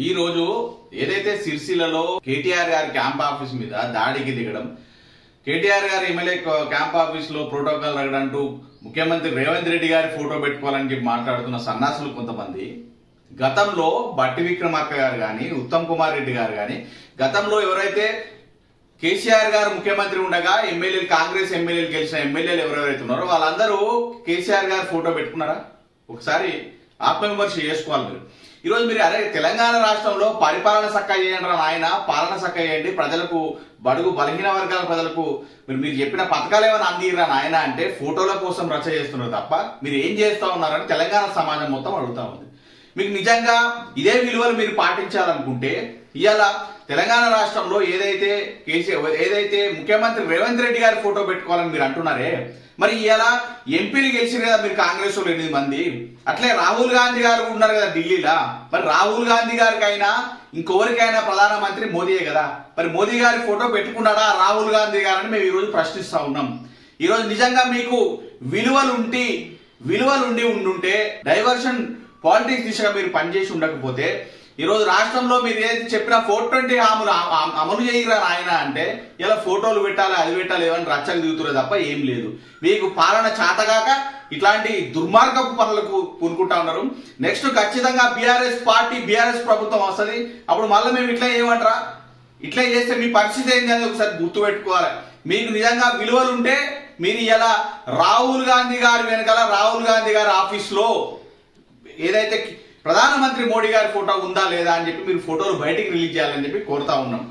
ఈ రోజు ఏదైతే సిరిసిల్లలో కేటీఆర్ గారి క్యాంప్ ఆఫీస్ మీద దాడికి దిగడం, కేటీఆర్ గారి ఎమ్మెల్యే క్యాంప్ ఆఫీస్ లో ప్రోటోకాల్ రగడంటూ ముఖ్యమంత్రి రేవంత్ రెడ్డి గారి ఫోటో పెట్టుకోవాలని చెప్పి మాట్లాడుతున్న సన్నాసులు కొంతమంది గతంలో బట్టి విక్రమార్క గారు గాని ఉత్తమ్ కుమార్ రెడ్డి గారు గాని గతంలో ఎవరైతే కేసీఆర్ గారు ముఖ్యమంత్రి ఉండగా ఎమ్మెల్యేలు కాంగ్రెస్ ఎమ్మెల్యేలు గెలిచిన ఎమ్మెల్యేలు ఎవరెవరైతే ఉన్నారో వాళ్ళందరూ కేసీఆర్ గారు ఫోటో పెట్టుకున్నారా? ఒకసారి ఆత్మవిమర్శ చేసుకోవాలి మీరు. ఈరోజు మీరు అరే తెలంగాణ రాష్ట్రంలో పరిపాలన చక్కగా చేయండి నాయన, పాలన చక్కగా చేయండి, ప్రజలకు బడుగు బలహీన వర్గాల ప్రజలకు మీరు చెప్పిన పథకాలు ఏమైనా అందిరా నాయన అంటే ఫోటోల కోసం రచ్చ చేస్తున్నారు తప్ప మీరు ఏం చేస్తా ఉన్నారని తెలంగాణ సమాజం మొత్తం అడుగుతా ఉంది. మీకు నిజంగా ఇదే విలువలు మీరు పాటించాలనుకుంటే ఇవాళ తెలంగాణ రాష్ట్రంలో ఏదైతే ముఖ్యమంత్రి రేవంత్ రెడ్డి గారి ఫోటో పెట్టుకోవాలని మీరు అంటున్నారే, మరి ఇవాళ ఎంపీలు గెలిచారు కదా మీరు కాంగ్రెస్ వాళ్ళు 8 మంది, అట్లే రాహుల్ గాంధీ గారు ఉన్నారు కదా ఢిల్లీలో. మరి రాహుల్ గాంధీ గారికైనా ఇంకొవరికైనా ప్రధానమంత్రి మోదీయే కదా, మరి మోదీ గారి ఫోటో పెట్టుకున్నాడా రాహుల్ గాంధీ గారని మేము ఈరోజు ప్రశ్నిస్తా ఉన్నాం. ఈరోజు నిజంగా మీకు విలువలుండి ఉండుంటే డైవర్షన్ పాలిటిక్స్ దిశగా మీరు పనిచేసి ఉండకపోతే ఈరోజు రాష్ట్రంలో మీరు ఏది చెప్పినా 420 హామీలు అమలు చేయరా ఆయన అంటే ఇలా ఫోటోలు పెట్టాలి అది పెట్టాలి ఏమని రచ్చలు దిగుతున్నారు తప్ప ఏం లేదు. మీకు పాలన చేతగాక ఇట్లాంటి దుర్మార్గపు పనులకు పూనుకుంటా ఉన్నారు. నెక్స్ట్ ఖచ్చితంగా బీఆర్ఎస్ ప్రభుత్వం వస్తుంది, అప్పుడు మళ్ళీ మేము ఇట్లా ఏమంటారా, ఇట్లా చేస్తే మీ పరిస్థితి ఏంటి అనేది ఒకసారి గుర్తు పెట్టుకోవాలి. మీకు నిజంగా విలువలు ఉంటే మీరు ఇలా రాహుల్ గాంధీ గారి వెనకాల రాహుల్ గాంధీ గారి ఆఫీస్ లో ఏదైతే ప్రధానమంత్రి మోడీ గారి ఫోటో ఉందా లేదా అని చెప్పి మీరు ఫోటోలు బయటికి రిలీజ్ చేయాలని చెప్పి కోరుతా ఉన్నాం.